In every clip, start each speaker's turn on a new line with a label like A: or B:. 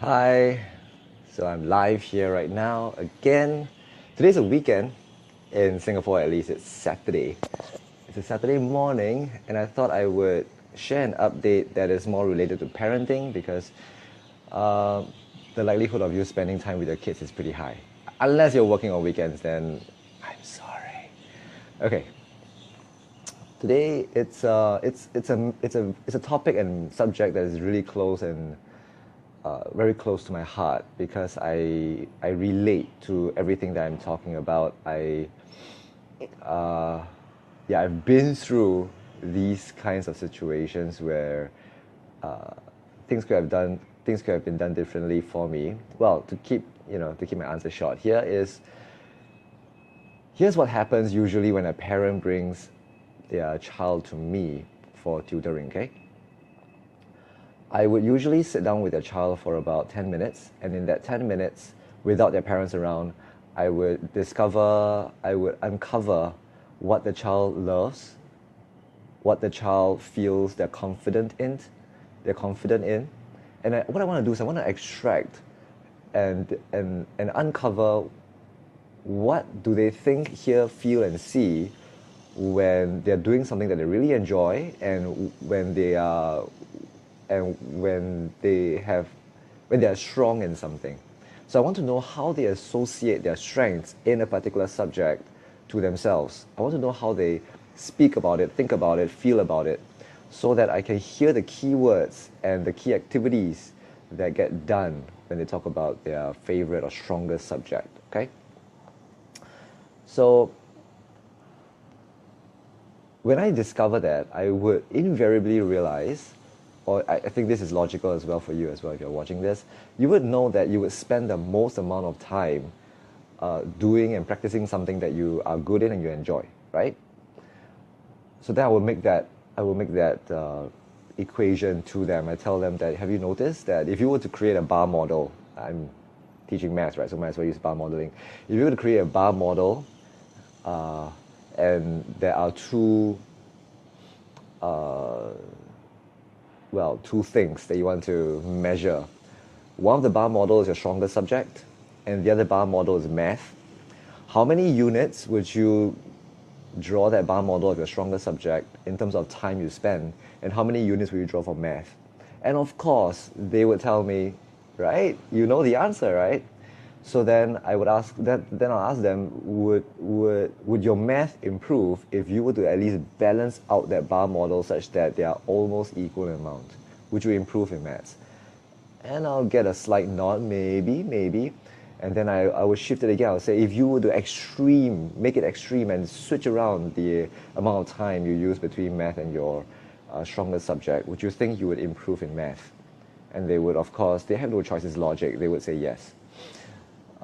A: Hi, so I'm live here right now again. Today's a weekend in Singapore, at least it's Saturday. It's a Saturday morning, and I thought I would share an update that is more related to parenting because uh, the likelihood of you spending time with your kids is pretty high. Unless you're working on weekends, then I'm sorry. Okay, today it's a topic and subject that is really close and very close to my heart because I relate to everything that I'm talking about. Yeah, I've been through these kinds of situations where uh, things could have been done differently for me. Well, to keep my answer short, here's what happens usually when a parent brings their child to me for tutoring. Okay, I would usually sit down with their child for about 10 minutes, and in that 10 minutes, without their parents around, I would uncover what the child loves, what the child feels they're confident in. And what I want to do is I want to extract and uncover what do they think, hear, feel, and see when they're doing something that they really enjoy, and when they are strong in something. So I want to know how they associate their strengths in a particular subject to themselves. I want to know how they speak about it, think about it, feel about it, so that I can hear the key words and the key activities that get done when they talk about their favorite or strongest subject. Okay? So when I discover that, I would invariably realize, or I think this is logical as well for you as well if you're watching this, you would know that you would spend the most amount of time doing and practicing something that you are good in and you enjoy, right? So then I will make that equation to them. I tell them that, have you noticed that if you were to create a bar model, I'm teaching maths, right? So might as well use bar modeling. If you were to create a bar model, uh, and there are two things that you want to measure. One of the bar model is your strongest subject, and the other bar model is math. How many units would you draw that bar model of your strongest subject in terms of time you spend, and how many units will you draw for math? And of course, they would tell me, right? You know the answer, right? So then I would ask that. Then I'll ask them, would your math improve if you were to at least balance out that bar model such that they are almost equal in amount? Would you improve in maths? And I'll get a slight nod, maybe, maybe. And then I would shift it again. I'll say, if you were to make it extreme and switch around the amount of time you use between math and your strongest subject, would you think you would improve in math? And they would, of course, they have no choice, it's logic. They would say yes.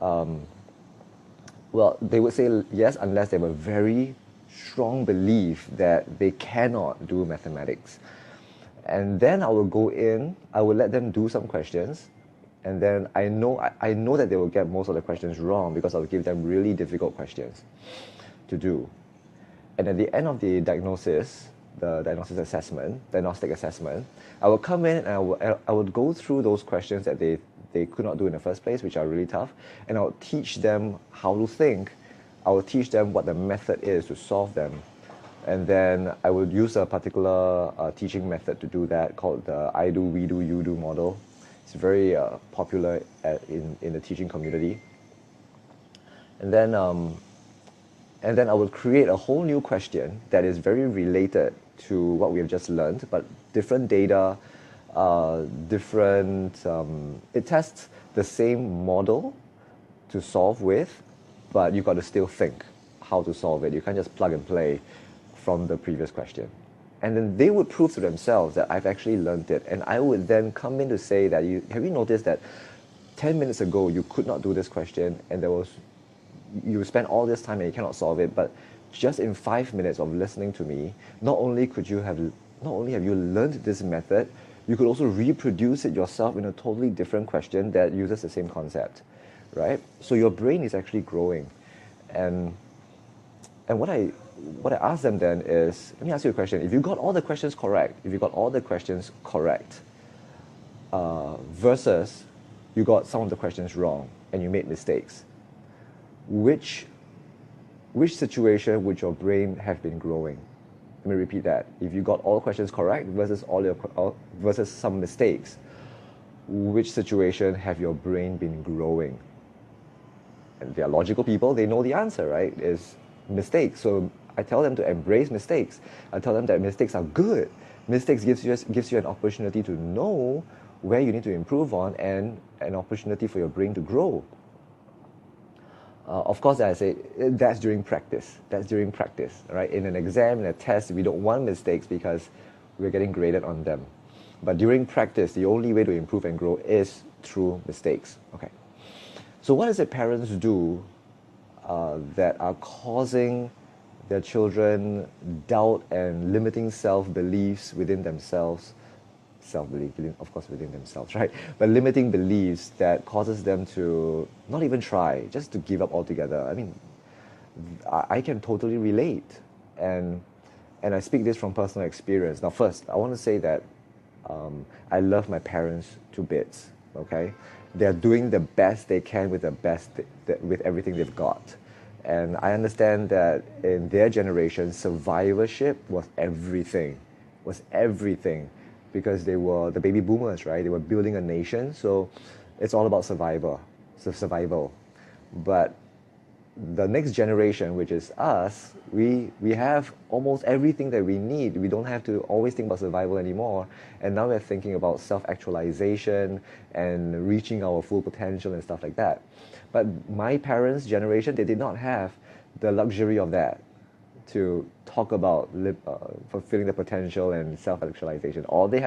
A: Well, they would say yes unless they have a very strong belief that they cannot do mathematics. And then I will go in, I will let them do some questions, and then I know that they will get most of the questions wrong because I'll give them really difficult questions to do. And at the end of the diagnostic assessment, I will come in and I would go through those questions that they could not do in the first place, which are really tough, and I would teach them how to think. I will teach them what the method is to solve them. And then I would use a particular teaching method to do that called the I do, we do, you do model. It's very popular in the teaching community. And then I would create a whole new question that is very related to what we have just learned, but different data, it tests the same model to solve with, but you got to still think how to solve it. You can't just plug and play from the previous question. And then they would prove to themselves that I've actually learned it. And I would then come in to say that, have you noticed that 10 minutes ago you could not do this question, and you spent all this time and you cannot solve it, but just in 5 minutes of listening to me, not only have you learned this method, you could also reproduce it yourself in a totally different question that uses the same concept, right? So your brain is actually growing. And what I ask them then is, let me ask you a question. If you got all the questions correct, versus you got some of the questions wrong and you made mistakes, which situation would your brain have been growing? Let me repeat that. If you got all questions correct versus some mistakes, which situation have your brain been growing? And they are logical people, they know the answer, right? Is mistakes. So I tell them to embrace mistakes. I tell them that mistakes are good. Mistakes gives you an opportunity to know where you need to improve on and an opportunity for your brain to grow. Of course, as I say, that's during practice. That's during practice, right? In an exam, in a test, we don't want mistakes because we're getting graded on them. But during practice, the only way to improve and grow is through mistakes. Okay. So what is it parents do that are causing their children doubt and limiting self-beliefs within themselves? Self-belief, of course, within themselves, right? But limiting beliefs that causes them to not even try, just to give up altogether. I mean, I can totally relate, and I speak this from personal experience. Now, first, I want to say that I love my parents to bits. Okay, they're doing the best they can with with everything they've got, and I understand that in their generation, survivorship was everything, because they were the baby boomers, right? They were building a nation, so it's all about survival. But the next generation, which is us, we have almost everything that we need. We don't have to always think about survival anymore. And now we're thinking about self-actualization and reaching our full potential and stuff like that. But my parents' generation, they did not have the luxury of that, to talk about fulfilling the potential and self-actualization. All they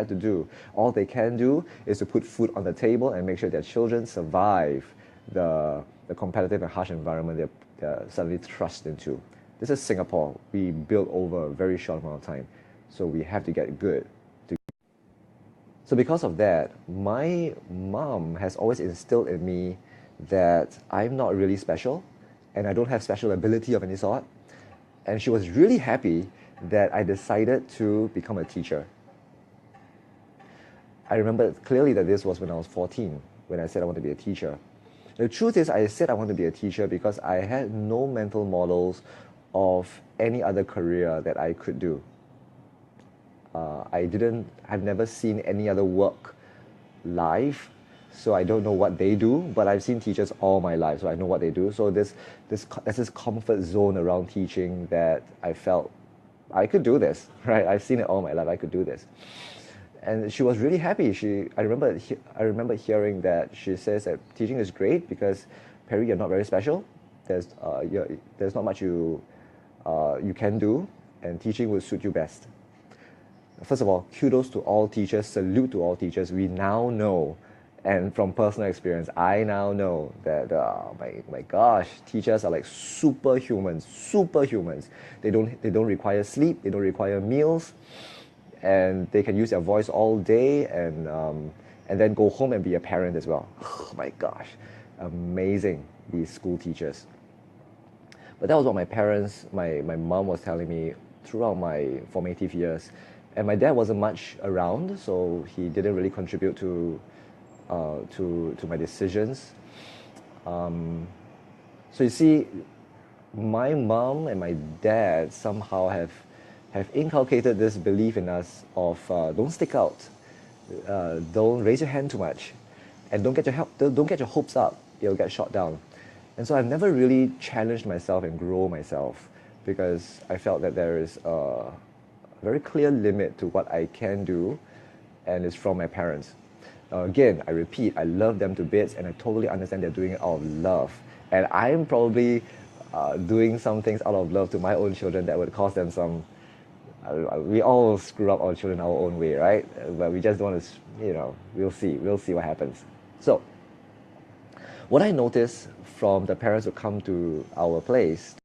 A: can do is to put food on the table and make sure their children survive the competitive and harsh environment they're suddenly thrust into. This is Singapore. We built over a very short amount of time, so we have to get good. So because of that, my mom has always instilled in me that I'm not really special, and I don't have special ability of any sort. And she was really happy that I decided to become a teacher. I remember clearly that this was when I was 14, when I said I want to be a teacher. The truth is, I said I want to be a teacher because I had no mental models of any other career that I could do. I've never seen any other work live, so I don't know what they do, but I've seen teachers all my life, so I know what they do. So there's this comfort zone around teaching that I felt I could do this, right? I've seen it all my life, I could do this. And she was really happy. I remember hearing that she says that teaching is great because, Perry, you're not very special. There's not much you can do, and teaching will suit you best. First of all, kudos to all teachers, salute to all teachers. We now know, and from personal experience, I now know that, my gosh, teachers are like superhumans. They don't require sleep, they don't require meals, and they can use their voice all day and then go home and be a parent as well. Oh my gosh, amazing, these school teachers. But that was what my parents, my mom was telling me throughout my formative years. And my dad wasn't much around, so he didn't really contribute to my decisions. So you see, my mom and my dad somehow have inculcated this belief in us of don't stick out, don't raise your hand too much, and don't get your hopes up, you'll get shot down. And so I've never really challenged myself and grow myself because I felt that there is a very clear limit to what I can do, and it's from my parents. Again, I repeat, I love them to bits, and I totally understand they're doing it out of love. And I'm probably doing some things out of love to my own children that would cause them some. We all screw up our children our own way, right? But we just don't want to, we'll see what happens. So, what I noticed from the parents who come to our place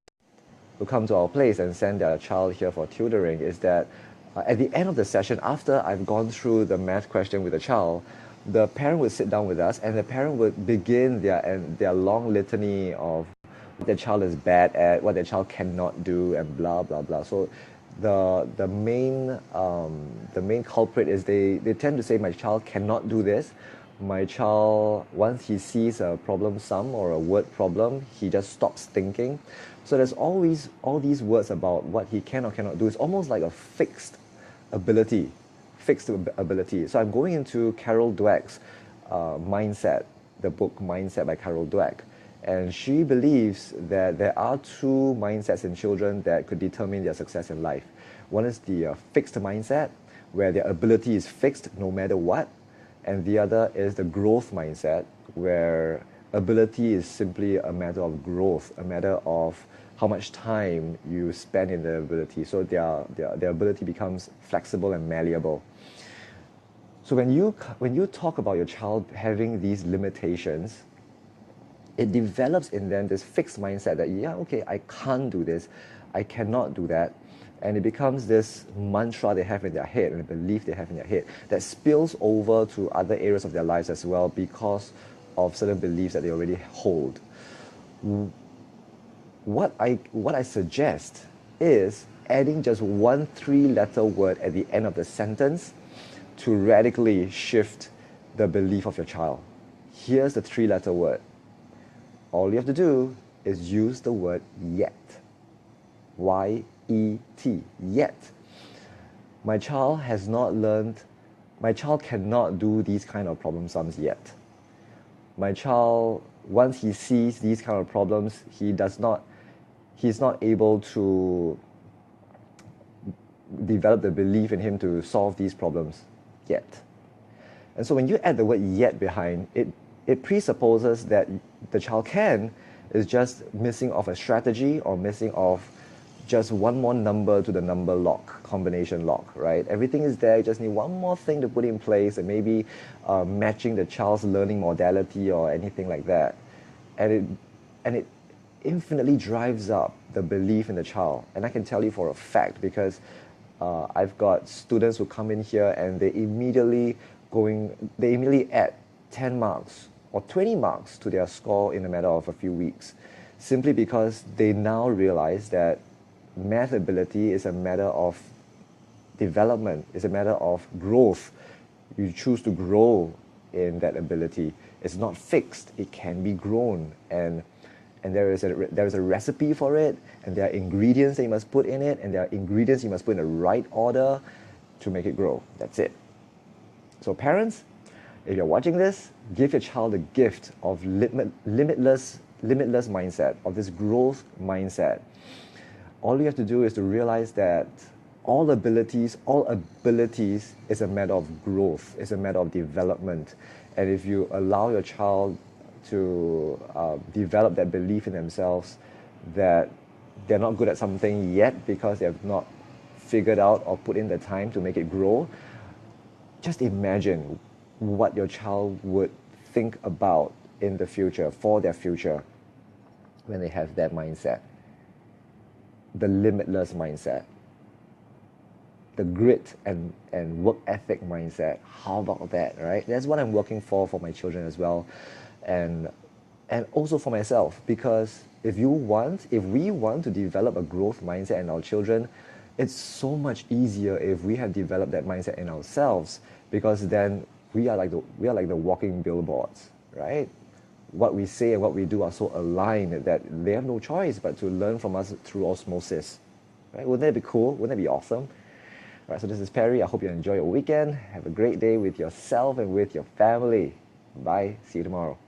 A: and send their child here for tutoring is that at the end of the session, after I've gone through the math question with the child, the parent would sit down with us and the parent would begin their long litany of what their child is bad at, what their child cannot do, and blah blah blah. So the main culprit is they tend to say my child cannot do this, My child, once he sees a problem sum or a word problem, he just stops thinking. So there's always all these words about what he can or cannot do. It's almost like a ability, ability. So I'm going into Carol Dweck's Mindset, the book Mindset by Carol Dweck. And she believes that there are two mindsets in children that could determine their success in life. One is the fixed mindset, where their ability is fixed no matter what. And the other is the growth mindset, where ability is simply a matter of growth, a matter of how much time you spend in the ability. So their ability becomes flexible and malleable. So when you talk about your child having these limitations, it develops in them this fixed mindset that, yeah, okay, I can't do this, I cannot do that. And it becomes this mantra they have in their head and a belief they have in their head that spills over to other areas of their lives as well because of certain beliefs that they already hold. What I suggest is adding just one 3-letter word at the end of the sentence to radically shift the belief of your child. Here's the 3-letter word. All you have to do is use the word yet. Y-E-T, yet. My child cannot do these kind of problem sums yet. My child, once he sees these kind of problems, he's not able to develop the belief in him to solve these problems yet. And so when you add the word yet behind, it presupposes that the child is just missing off a strategy or missing off just one more number to the number lock, combination lock, right? Everything is there, you just need one more thing to put in place and maybe matching the child's learning modality or anything like that. And it infinitely drives up the belief in the child. And I can tell you for a fact because I've got students who come in here and they immediately add 10 marks or 20 marks to their score in a matter of a few weeks, simply because they now realize that math ability is a matter of development, it's a matter of growth. You choose to grow in that ability. It's not fixed, it can be grown, and there is a recipe for it, and there are ingredients that you must put in it, and there are ingredients you must put in the right order to make it grow. That's it. So parents, if you're watching this, give your child the gift of limitless mindset, of this growth mindset. All you have to do is to realize that all abilities is a matter of growth, it's a matter of development. And if you allow your child to develop that belief in themselves that they're not good at something yet because they have not figured out or put in the time to make it grow, just imagine what your child would think about in the future, for their future, when they have that mindset. The limitless mindset. The grit and work ethic mindset. How about that, right? That's what I'm working for my children as well. And also for myself, because if we want to develop a growth mindset in our children, it's so much easier if we have developed that mindset in ourselves, because then we are like the walking billboards, right? What we say and what we do are so aligned that they have no choice but to learn from us through osmosis, right? Wouldn't that be cool? Wouldn't that be awesome? All right, so this is Perry. I hope you enjoy your weekend. Have a great day with yourself and with your family. Bye. See you tomorrow.